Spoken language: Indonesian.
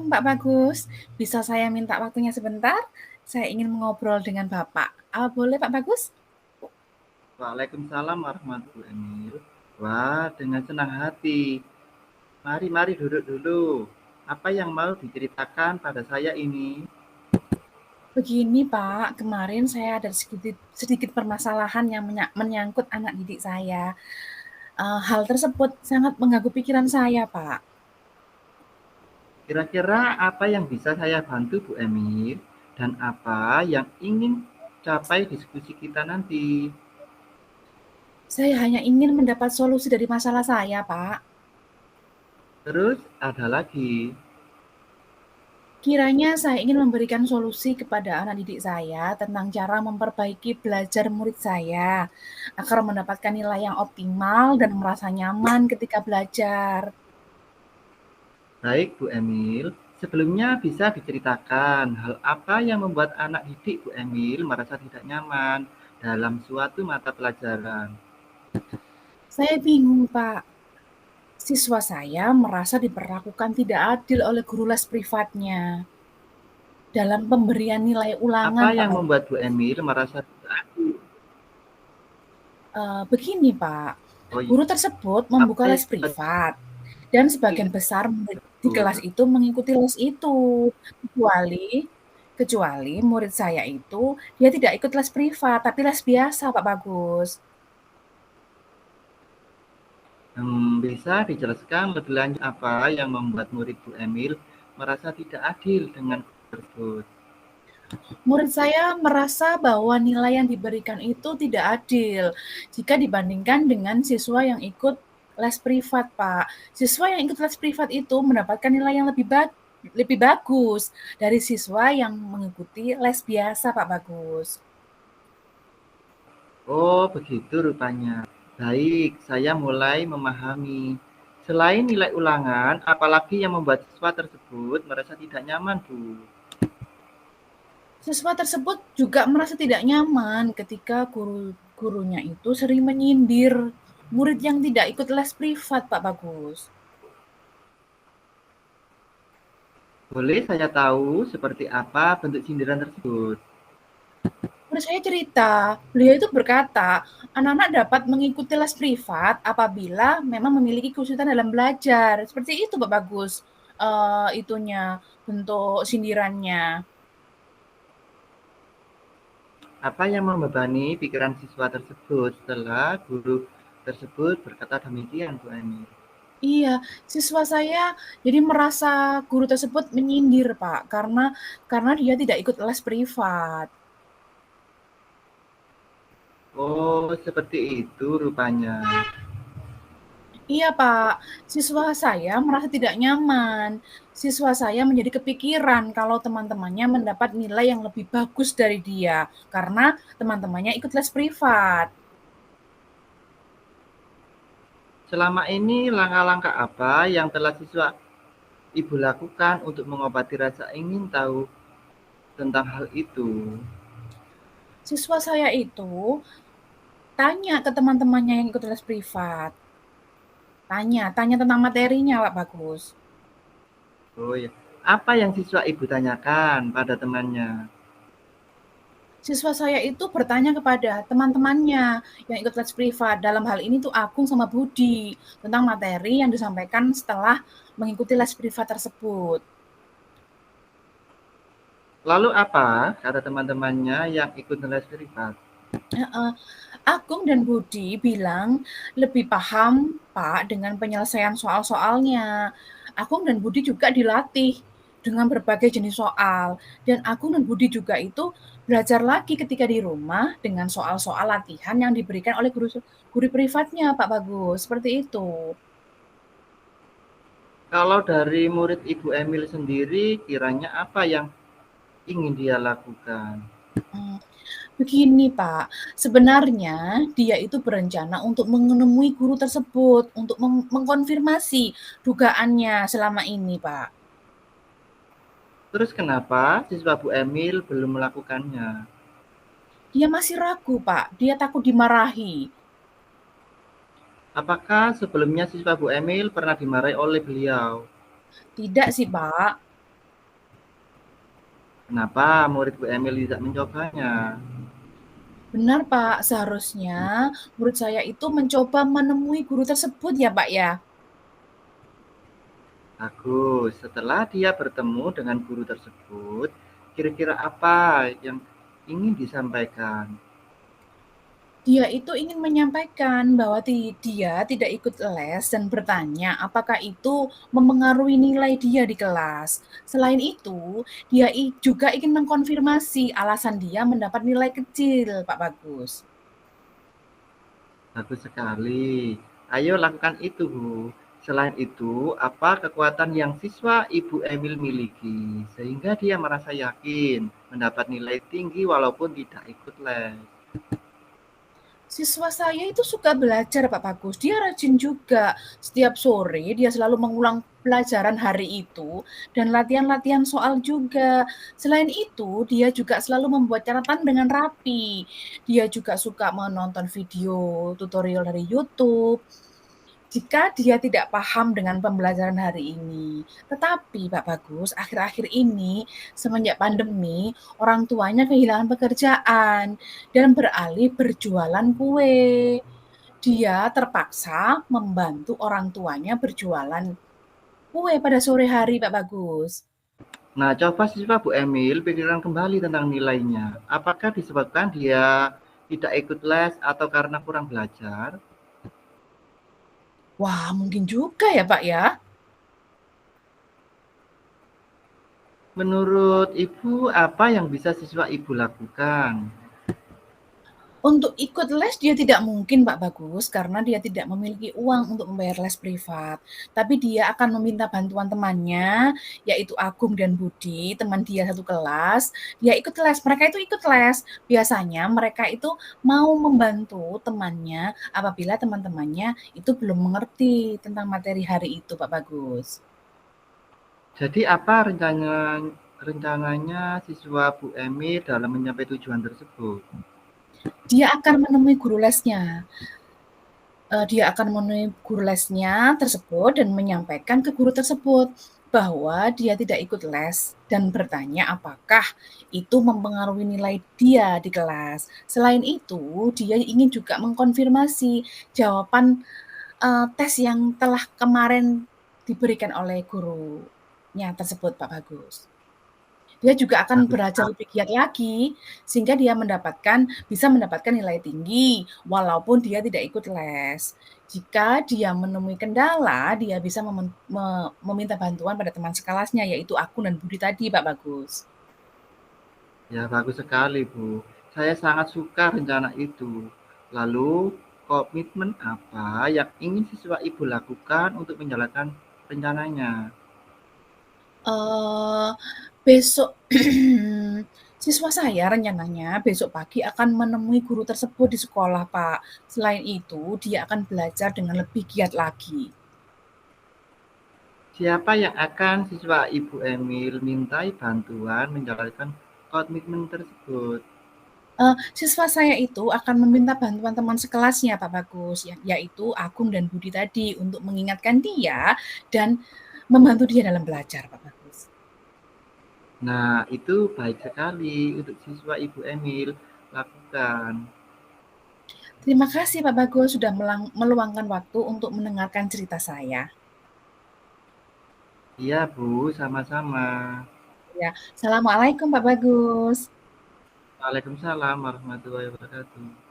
Pak Bagus. Bisa saya minta waktunya sebentar? Saya ingin mengobrol dengan Bapak. Boleh Pak Bagus? Waalaikumsalam warahmatullahi wabarakatuh. Wah, dengan senang hati. Mari duduk dulu. Apa yang mau diceritakan pada saya ini? Begini Pak, kemarin saya ada sedikit permasalahan yang menyangkut anak didik saya. Hal tersebut sangat mengganggu pikiran saya Pak. Kira-kira apa yang bisa saya bantu, Bu Emil? Dan apa yang ingin capai diskusi kita nanti? Saya hanya ingin mendapat solusi dari masalah saya Pak. Terus ada lagi. Kiranya saya ingin memberikan solusi kepada anak didik saya tentang cara memperbaiki belajar murid saya agar mendapatkan nilai yang optimal dan merasa nyaman ketika belajar. Baik, Bu Emil. Sebelumnya bisa diceritakan hal apa yang membuat anak didik Bu Emil merasa tidak nyaman dalam suatu mata pelajaran? Saya bingung, Pak. Siswa saya merasa diperlakukan tidak adil oleh guru les privatnya dalam pemberian nilai Apa ulangan, Pak yang Bagus. membuat Bu Emil merasa tidak adil? Begini, Pak. Oh iya, Guru tersebut membuka apa yang les membuat privat dan sebagian adil? besar murid di kelas Betul. itu mengikuti les itu. Kecuali kecuali murid saya itu dia tidak ikut les privat, tapi les biasa, Pak Bagus. Bisa dijelaskan lebih lanjut apa yang membuat murid Bu Emil merasa tidak adil dengan guru tersebut? Murid saya merasa bahwa nilai yang diberikan itu tidak adil jika dibandingkan dengan siswa yang ikut les privat, Pak. Siswa yang ikut les privat itu mendapatkan nilai yang lebih bagus dari siswa yang mengikuti les biasa, Pak Bagus. Oh, begitu rupanya. Baik, saya mulai memahami. Selain nilai ulangan, apalagi yang membuat siswa tersebut merasa tidak nyaman, Bu? Siswa tersebut juga merasa tidak nyaman ketika gurunya itu sering menyindir murid yang tidak ikut les privat, Pak Bagus. Boleh saya tahu seperti apa bentuk sindiran tersebut? Murid saya cerita, beliau itu berkata, anak-anak dapat mengikuti les privat apabila memang memiliki kesulitan dalam belajar. Seperti itu, Pak Bagus. Itunya bentuk sindirannya. Apa yang membebani pikiran siswa tersebut setelah guru tersebut berkata demikian, Bu Eni? Iya, siswa saya jadi merasa guru tersebut menyindir, Pak, karena dia tidak ikut les privat. Oh, seperti itu rupanya. Iya, Pak. Siswa saya merasa tidak nyaman. Siswa saya menjadi kepikiran kalau teman-temannya mendapat nilai yang lebih bagus dari dia karena teman-temannya ikut les privat. Selama ini langkah-langkah apa yang telah siswa Ibu lakukan untuk mengobati rasa ingin tahu tentang hal itu? Siswa saya itu tanya ke teman-temannya yang ikut les privat. Tanya tentang materinya, Pak Bagus. Oh ya, apa yang siswa Ibu tanyakan pada temannya? Siswa saya itu bertanya kepada teman-temannya yang ikut les privat. Dalam hal ini tuh Agung sama Budi tentang materi yang disampaikan setelah mengikuti les privat tersebut. Lalu apa kata teman-temannya yang ikut les privat? Agung dan Budi bilang lebih paham Pak dengan penyelesaian soal-soalnya. Agung dan Budi juga dilatih dengan berbagai jenis soal. Dan Agung dan Budi juga itu belajar lagi ketika di rumah dengan soal-soal latihan yang diberikan oleh guru privatnya Pak Bagus. Seperti itu. Kalau dari murid Ibu Emil sendiri, kiranya apa yang ingin dia lakukan? Hmm, Begini Pak, sebenarnya dia itu berencana untuk menemui guru tersebut untuk mengkonfirmasi dugaannya selama ini Pak. Terus kenapa siswa Bu Emil belum melakukannya? Dia masih ragu, Pak. Dia takut dimarahi. Apakah sebelumnya siswa Bu Emil pernah dimarahi oleh beliau? Tidak sih, Pak. Kenapa murid Bu Emil tidak mencobanya? Benar, Pak. Seharusnya murid saya itu mencoba menemui guru tersebut ya, Pak ya. Bagus. Setelah dia bertemu dengan guru tersebut, kira-kira apa yang ingin disampaikan? Dia itu ingin menyampaikan bahwa dia tidak ikut les dan bertanya apakah itu memengaruhi nilai dia di kelas. Selain itu, dia juga ingin mengkonfirmasi alasan dia mendapat nilai kecil, Pak Bagus. Bagus sekali. Ayo lakukan itu, Bu. Selain itu, apa kekuatan yang siswa Ibu Emil miliki sehingga dia merasa yakin mendapat nilai tinggi walaupun tidak ikut les? Siswa saya itu suka belajar, Pak Bagus. Dia rajin juga. Setiap sore dia selalu mengulang pelajaran hari itu dan latihan-latihan soal juga. Selain itu, dia juga selalu membuat catatan dengan rapi. Dia juga suka menonton video tutorial dari YouTube jika dia tidak paham dengan pembelajaran hari ini. Tetapi Pak Bagus, akhir-akhir ini semenjak pandemi, orang tuanya kehilangan pekerjaan dan beralih berjualan kue. Dia terpaksa membantu orang tuanya berjualan kue pada sore hari, Pak Bagus. Nah, coba siswa Bu Emil pikirkan kembali tentang nilainya. Apakah disebabkan dia tidak ikut les atau karena kurang belajar? Wah, mungkin juga ya, Pak ya. Menurut Ibu, apa yang bisa siswa Ibu lakukan? Untuk ikut les dia tidak mungkin, Pak Bagus, karena dia tidak memiliki uang untuk membayar les privat. Tapi dia akan meminta bantuan temannya, yaitu Agung dan Budi, teman dia satu kelas. Dia ikut les, mereka itu ikut les. Biasanya mereka itu mau membantu temannya apabila teman-temannya itu belum mengerti tentang materi hari itu, Pak Bagus. Jadi apa rencananya siswa Bu Emil dalam mencapai tujuan tersebut? Dia akan menemui guru lesnya. Dia akan menemui guru lesnya tersebut dan menyampaikan ke guru tersebut bahwa dia tidak ikut les dan bertanya apakah itu mempengaruhi nilai dia di kelas. Selain itu, dia ingin juga mengkonfirmasi jawaban tes yang telah kemarin diberikan oleh gurunya tersebut, Pak Bagus. Dia juga akan Bagus belajar sekali. lebih giat lagi sehingga dia bisa mendapatkan nilai tinggi walaupun dia tidak ikut les. Jika dia menemui kendala, dia bisa meminta bantuan pada teman sekelasnya yaitu aku dan Budi tadi, Pak Bagus. Ya, bagus sekali, Bu. Saya sangat suka rencana itu. Lalu, komitmen apa yang ingin siswa Ibu lakukan untuk menjalankan rencananya? Eh, Besok siswa saya rencananya besok pagi akan menemui guru tersebut di sekolah, Pak. Selain itu, dia akan belajar dengan lebih giat lagi. Siapa yang akan siswa Ibu Emil mintai bantuan menjalankan komitmen tersebut? Siswa saya itu akan meminta bantuan teman sekelasnya, Pak Bagus, yaitu Agung dan Budi tadi untuk mengingatkan dia dan membantu dia dalam belajar, Pak Bagus. Nah, itu baik sekali untuk siswa Ibu Emil lakukan. Terima kasih Pak Bagus sudah meluangkan waktu untuk mendengarkan cerita saya. Iya, Bu, sama-sama. Ya, Assalamualaikum Pak Bagus. Waalaikumsalam warahmatullahi wabarakatuh.